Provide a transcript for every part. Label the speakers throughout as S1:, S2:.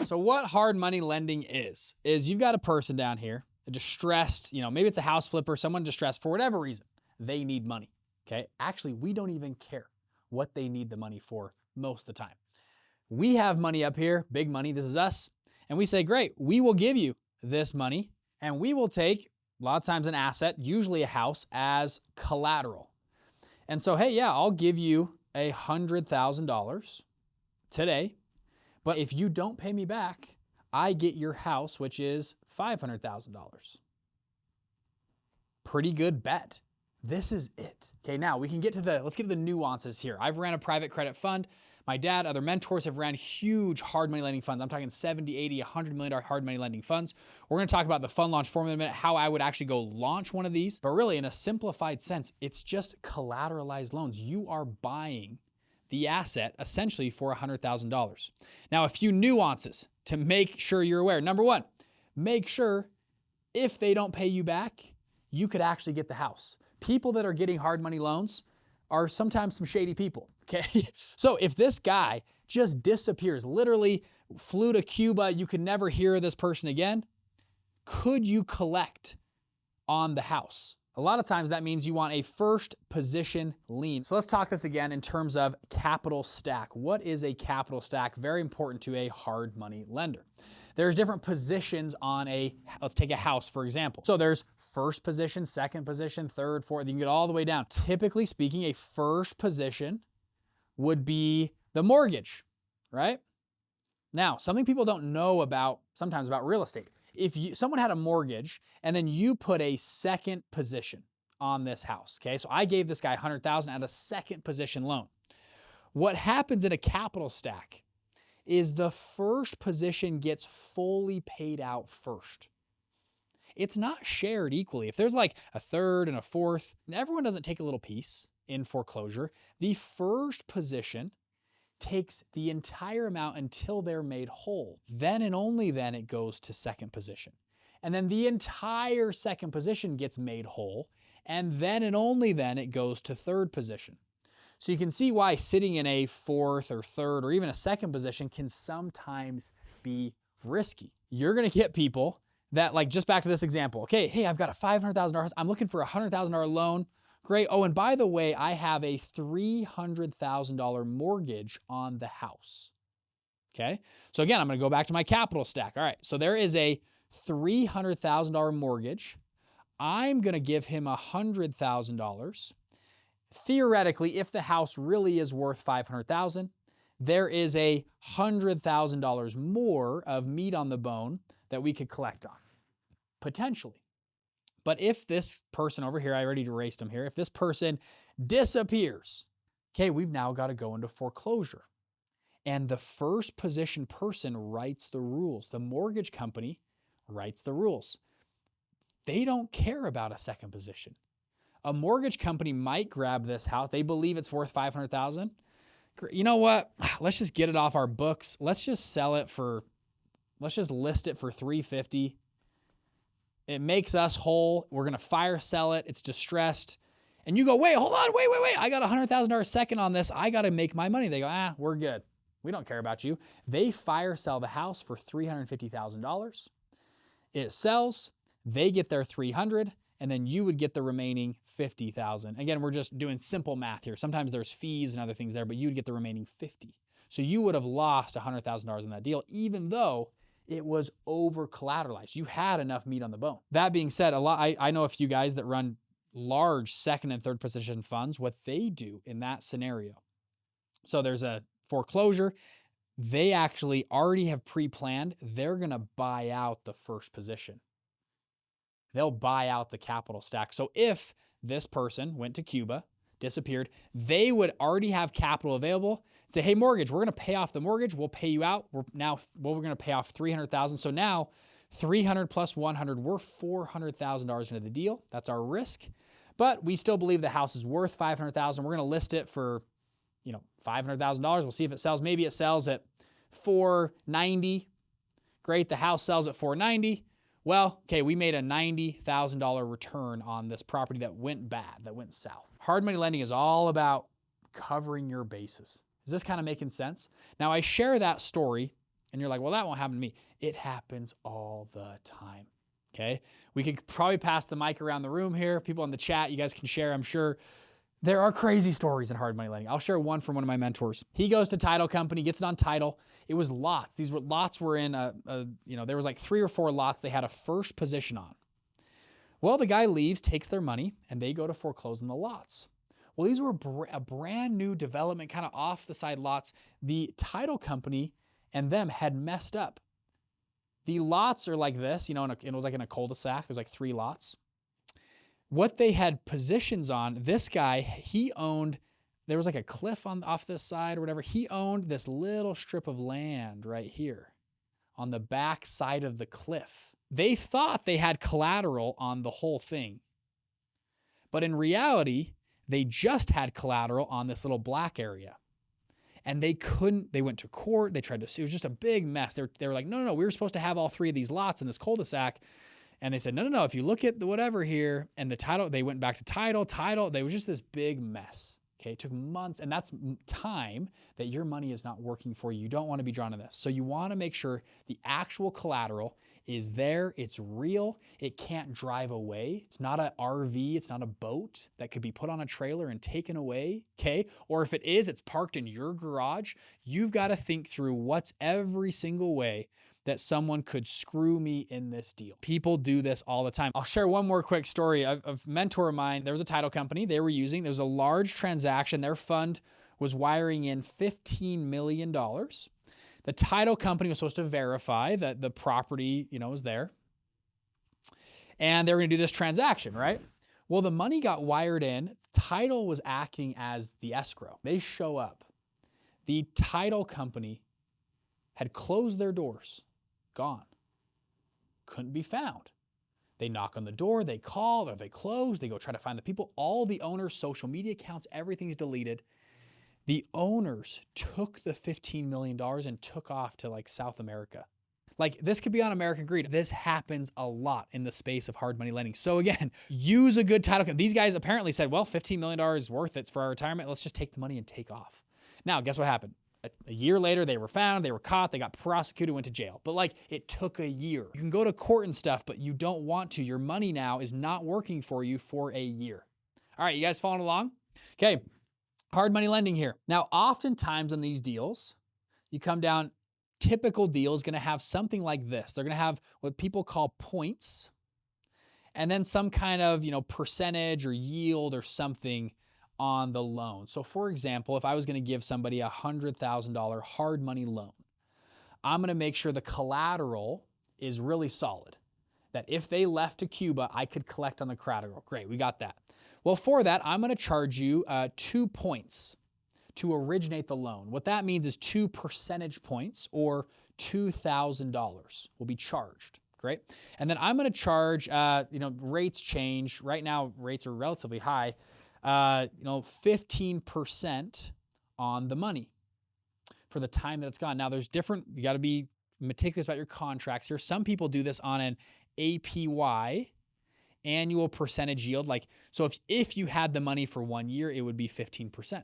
S1: So what hard money lending is you've got a person down here, a distressed, maybe it's a house flipper, someone distressed for whatever reason. They need money, okay? Actually, we don't even care what they need the money for most of the time. We have money up here, big money, this is us, and we say, great, we will give you this money, and we will take, a lot of times an asset, usually a house, as collateral. And so, hey, yeah, I'll give you $100,000 today, but if you don't pay me back, I get your house, which is $500,000. Pretty good bet. This is it. Okay, now we can let's get to the nuances here. I've ran a private credit fund. My dad, other mentors have ran huge hard money lending funds. I'm talking 70, 80, $100 million hard money lending funds. We're gonna talk about the fund launch formula in a minute, how I would actually go launch one of these. But really, in a simplified sense, it's just collateralized loans. You are buying the asset essentially for $100,000. Now, a few nuances to make sure you're aware. Number one, make sure if they don't pay you back, you could actually get the house. People that are getting hard money loans are sometimes some shady people, okay? So if this guy just disappears, literally flew to Cuba, you could never hear of this person again, could you collect on the house? A lot of times that means you want a first position lien. So let's talk this again in terms of capital stack. What is a capital stack? Very important to a hard money lender. There's different positions on let's take a house, for example. So there's first position, second position, third, fourth, you can get all the way down. Typically speaking, a first position would be the mortgage, right? Now, something people don't know sometimes about real estate. If someone had a mortgage and then you put a second position on this house, okay? So I gave this guy $100,000 at a second position loan. What happens in a capital stack is the first position gets fully paid out first. It's not shared equally. If there's like a third and a fourth, everyone doesn't take a little piece in foreclosure. The first position takes the entire amount until they're made whole. Then and only then it goes to second position. And then the entire second position gets made whole. And then and only then it goes to third position. So you can see why sitting in a fourth or third or even a second position can sometimes be risky. You're going to get people that, like, just back to this example. Okay, hey, I've got a $500,000. I'm looking for a $100,000 loan. Great. Oh, and by the way, I have a $300,000 mortgage on the house. Okay. So again, I'm going to go back to my capital stack. All right. So there is a $300,000 mortgage. I'm going to give him $100,000. Theoretically, if the house really is worth $500,000, there is a $100,000 more of meat on the bone that we could collect on, potentially. But if this person over here, I already erased him here, if this person disappears, okay, we've now got to go into foreclosure. And the first position person writes the rules. The mortgage company writes the rules. They don't care about a second position. A mortgage company might grab this house. They believe it's worth $500,000. You know what? Let's just get it off our books. Let's just list it for $350,000. It makes us whole. We're going to fire sell it. It's distressed. And you go, wait, hold on, wait. I got $100,000 second on this. I got to make my money. They go, we're good. We don't care about you. They fire sell the house for $350,000. It sells. They get their $300,000. And then you would get the remaining $50,000. Again, we're just doing simple math here. Sometimes there's fees and other things there, but you'd get the remaining $50,000. So you would have lost $100,000 in that deal, even though it was over collateralized. You had enough meat on the bone. That being said, I know a few guys that run large second and third position funds, what they do in that scenario. So there's a foreclosure. They actually already have pre-planned. They're going to buy out the first position. They'll buy out the capital stack. So if this person went to Cuba, disappeared, they would already have capital available. Say, hey, mortgage, we're going to pay off the mortgage. We'll pay you out. We're going to pay off $300,000. So now 300 plus 100, we're $400,000 into the deal. That's our risk. But we still believe the house is worth $500,000. We're going to list it for, $500,000. We'll see if it sells. Maybe it sells at $490,000. Great. The house sells at $490,000. Well, okay, we made a $90,000 return on this property that went bad, that went south. Hard money lending is all about covering your bases. Is this kind of making sense? Now, I share that story And you're like, well, that won't happen to me. It happens all the time. Okay. We could probably pass the mic around the room here. People in the chat, you guys can share, I'm sure. There are crazy stories in hard money lending. I'll share one from one of my mentors. He goes to title company, gets it on title. It was lots. These were lots were in there was like 3 or 4 lots they had a first position on. Well, the guy leaves, takes their money, and they go to foreclose on the lots. Well, these were a brand new development, kind of off the side lots. The title company and them had messed up. The lots are like this, it was like in a cul-de-sac. There's like 3 lots. What they had positions on, this guy, he owned, there was like a cliff off this side or whatever. He owned this little strip of land right here on the back side of the cliff. They thought they had collateral on the whole thing. But in reality, they just had collateral on this little black area. And they went to court. They tried to sue. It was just a big mess. They were like, no, we were supposed to have all 3 of these lots in this cul-de-sac. And they said, no, if you look at the whatever here and the title, they went back to title. They was just this big mess. Okay, it took months, and that's time that your money is not working for you. You don't want to be drawn to this. So you want to make sure the actual collateral is there, it's real, it can't drive away. It's not an RV, it's not a boat that could be put on a trailer and taken away, okay? Or if it is, it's parked in your garage. You've got to think through what's every single way that someone could screw me in this deal. People do this all the time. I'll share one more quick story of a mentor of mine. There was a title company there was a large transaction. Their fund was wiring in $15 million. The title company was supposed to verify that the property, was there. And they were going to do this transaction, right? Well, the money got wired in. Title was acting as the escrow. They show up. The title company had closed their doors. Gone. Couldn't be found. They knock on the door, they call, or they close, they go try to find the people. All the owners' social media accounts, everything's deleted. The owners took the $15 million and took off to like South America. Like this could be on American Greed. This happens a lot in the space of hard money lending. So again, use a good title company. These guys apparently said, well, $15 million is worth it for our retirement. Let's just take the money and take off. Now, guess what happened? A year later, they were found, they were caught, they got prosecuted, went to jail. But like, it took a year. You can go to court and stuff, but you don't want to. Your money now is not working for you for a year. All right, you guys following along? Okay, hard money lending here. Now, oftentimes on these deals, you come down, typical deal is gonna have something like this. They're gonna have what people call points, and then some kind of, percentage or yield or something on the loan. So for example, if I was going to give somebody a $100,000 hard money loan, I'm going to make sure the collateral is really solid. That if they left to Cuba, I could collect on the collateral. Great, we got that. Well, for that, I'm going to charge you 2 points to originate the loan. What that means is 2 percentage points or $2,000 will be charged. Great. And then I'm going to charge, rates change. Right now, rates are relatively high. 15% on the money for the time that it's gone. Now there's you got to be meticulous about your contracts here. Some people do this on an APY, annual percentage yield. So if you had the money for 1 year, it would be 15%.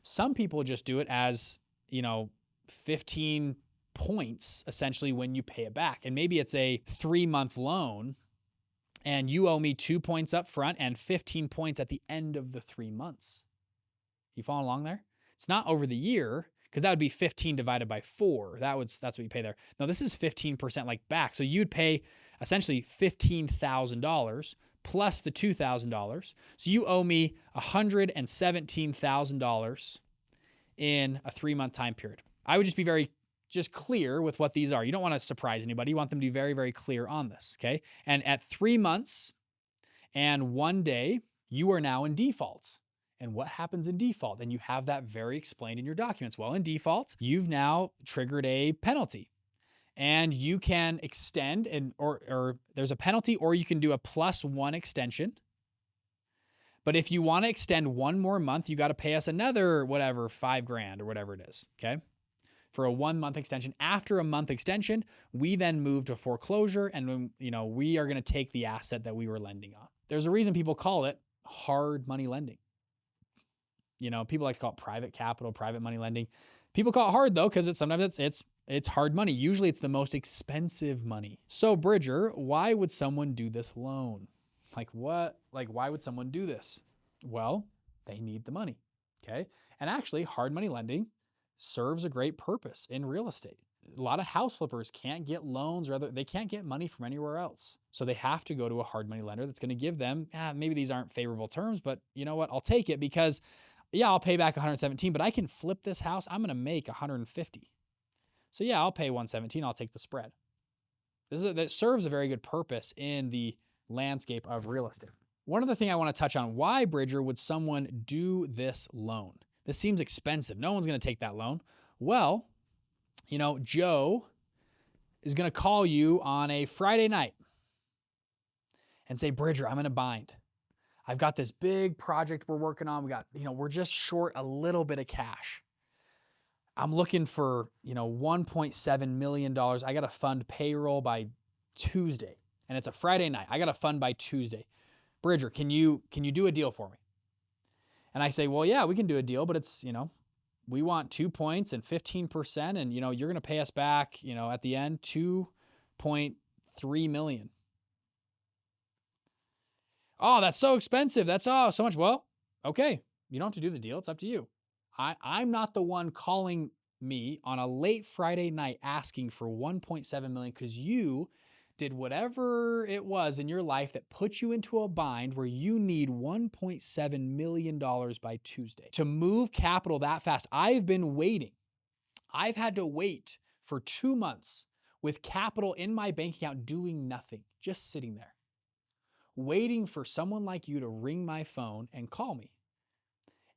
S1: Some people just do it as, 15 points essentially when you pay it back. And maybe it's a 3-month loan, and you owe me 2 points up front and 15 points at the end of the 3 months. You following along there? It's not over the year, because that would be 15 divided by 4. That's what you pay there. No, this is 15% back. So you'd pay essentially $15,000 plus the $2,000. So you owe me $117,000 in a 3-month time period. I would just be very clear with what these are. You don't want to surprise anybody. You want them to be very, very clear on this, okay? And at 3 months and 1 day, you are now in default. And what happens in default? And you have that very explained in your documents. Well, in default, you've now triggered a penalty. And you can extend, or there's a penalty, or you can do a +1 extension. But if you want to extend 1 more month, you got to pay us another $5,000 or whatever it is, okay? For a 1-month extension. After a month extension, we then move to foreclosure, and we are going to take the asset that we were lending on. There's a reason people call it hard money lending. People like to call it private capital, private money lending. People call it hard though, because sometimes it's It's hard money. Usually it's the most expensive money. So Bridger, why would someone do this loan? Like what? Like why would someone do this? Well, they need the money. Okay. And actually, hard money lending serves a great purpose in real estate. A lot of house flippers can't get loans or they can't get money from anywhere else. So they have to go to a hard money lender that's going to give them, maybe these aren't favorable terms, but you know what? I'll take it because yeah, I'll pay back 117, but I can flip this house. I'm going to make 150. So yeah, I'll pay 117. I'll take the spread. That serves a very good purpose in the landscape of real estate. One other thing I want to touch on, why, Bridger, would someone do this loan? This seems expensive. No one's going to take that loan. Well, Joe is going to call you on a Friday night and say, Bridger, I'm in a bind. I've got this big project we're working on. We're just short a little bit of cash. I'm looking for, $1.7 million. I got to fund payroll by Tuesday, and it's a Friday night. I got to fund by Tuesday. Bridger, can you do a deal for me? And I say, well, yeah, we can do a deal, but it's, we want 2 points and 15%, and you're going to pay us back, at the end, $2.3 million. Oh, that's so expensive. That's so much. Well, okay, you don't have to do the deal. It's up to you. I'm not the one calling me on a late Friday night asking for $1.7 million because you did whatever it was in your life that put you into a bind where you need $1.7 million by Tuesday. To move capital that fast, I've been waiting. I've had to wait for 2 months with capital in my bank account doing nothing, just sitting there, waiting for someone like you to ring my phone and call me.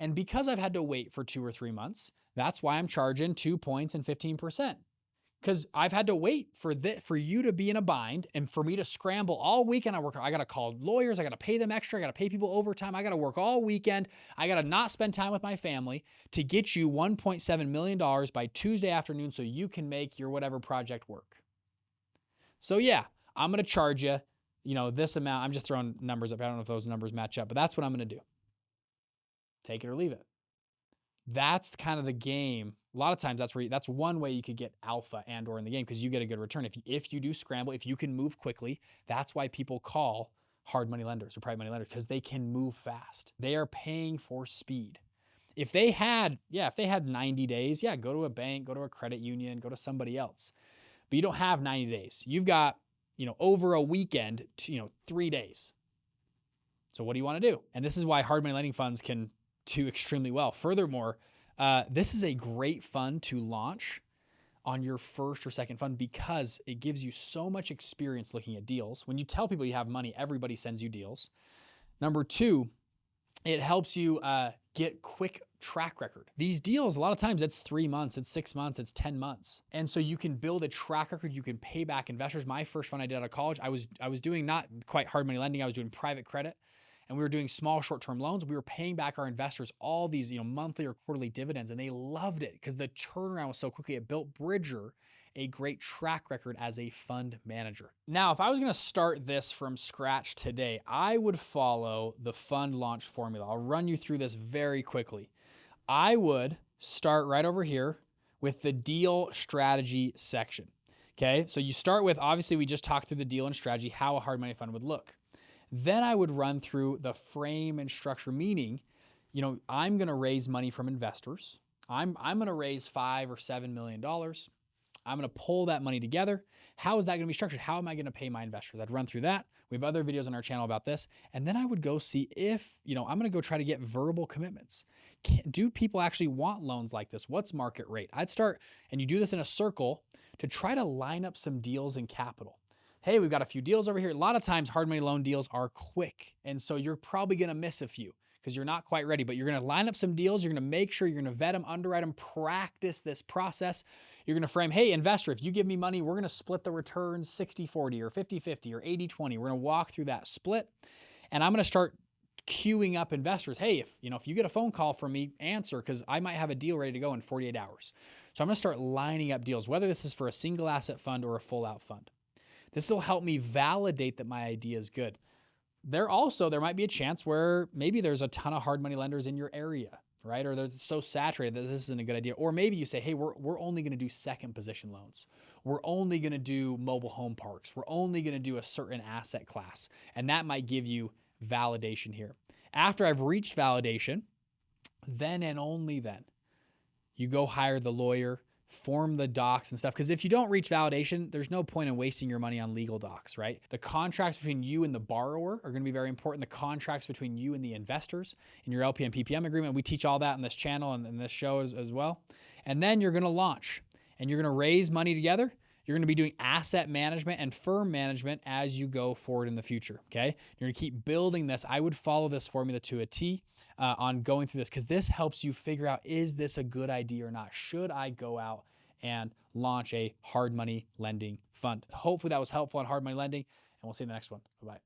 S1: And because I've had to wait for 2 or 3 months, that's why I'm charging 2 points and 15%. Because I've had to wait for you to be in a bind and for me to scramble all weekend. I got to call lawyers. I got to pay them extra. I got to pay people overtime. I got to work all weekend. I got to not spend time with my family to get you $1.7 million by Tuesday afternoon so you can make your whatever project work. So yeah, I'm going to charge you, this amount. I'm just throwing numbers up. I don't know if those numbers match up, but that's what I'm going to do. Take it or leave it. That's kind of the game. A lot of times that's one way you could get alpha and or in the game because you get a good return. If you do scramble, if you can move quickly, that's why people call hard money lenders or private money lenders because they can move fast. They are paying for speed. If they had 90 days, go to a bank, go to a credit union, go to somebody else. But you don't have 90 days. You've got, over a weekend, 3 days. So what do you want to do? And this is why hard money lending funds can do extremely well. Furthermore, this is a great fund to launch on your first or second fund because it gives you so much experience looking at deals. When you tell people you have money, everybody sends you deals. Number two, it helps you get quick track record. These deals, a lot of times it's 3 months, it's 6 months, it's 10 months. And so you can build a track record. You can pay back investors. My first fund I did out of college, I was doing not quite hard money lending. I was doing private credit. And we were doing small short-term loans. We were paying back our investors all these, monthly or quarterly dividends, and they loved it because the turnaround was so quickly. It built Bridger a great track record as a fund manager. Now, if I was going to start this from scratch today, I would follow the fund launch formula. I'll run you through this very quickly. I would start right over here with the deal strategy section. Okay, so you start with, obviously, we just talked through the deal and strategy, how a hard money fund would look. Then I would run through the frame and structure, meaning, I'm going to raise money from investors. I'm going to raise $5 or $7 million. I'm going to pull that money together. How is that going to be structured? How am I going to pay my investors? I'd run through that. We have other videos on our channel about this. And then I would go see if, I'm going to go try to get verbal commitments. Do people actually want loans like this? What's market rate? I'd start, and you do this in a circle to try to line up some deals in capital. Hey, we've got a few deals over here. A lot of times hard money loan deals are quick. And so you're probably going to miss a few because you're not quite ready, but you're going to line up some deals. You're going to make sure you're going to vet them, underwrite them, practice this process. You're going to frame, hey, investor, if you give me money, we're going to split the returns 60-40 or 50-50 or 80-20. We're going to walk through that split. And I'm going to start queuing up investors. Hey, if you get a phone call from me, answer because I might have a deal ready to go in 48 hours. So I'm going to start lining up deals, whether this is for a single asset fund or a full out fund. This will help me validate that my idea is good. There might be a chance where maybe there's a ton of hard money lenders in your area. right? Or they're so saturated that this isn't a good idea. Or maybe you say, hey, we're only going to do second position loans. We're only going to do mobile home parks. We're only going to do a certain asset class. And that might give you validation here. After I've reached validation, then and only then, you go hire the lawyer, form the docs and stuff. Because if you don't reach validation, there's no point in wasting your money on legal docs, right? The contracts between you and the borrower are going to be very important. The contracts between you and the investors in your LP and PPM agreement. We teach all that in this channel and in this show as well. And then you're going to launch and you're going to raise money together. You're going to be doing asset management and firm management as you go forward in the future, okay? You're going to keep building this. I would follow this formula to a T on going through this because this helps you figure out, is this a good idea or not? Should I go out and launch a hard money lending fund? Hopefully that was helpful on hard money lending, and we'll see you in the next one. Bye-bye.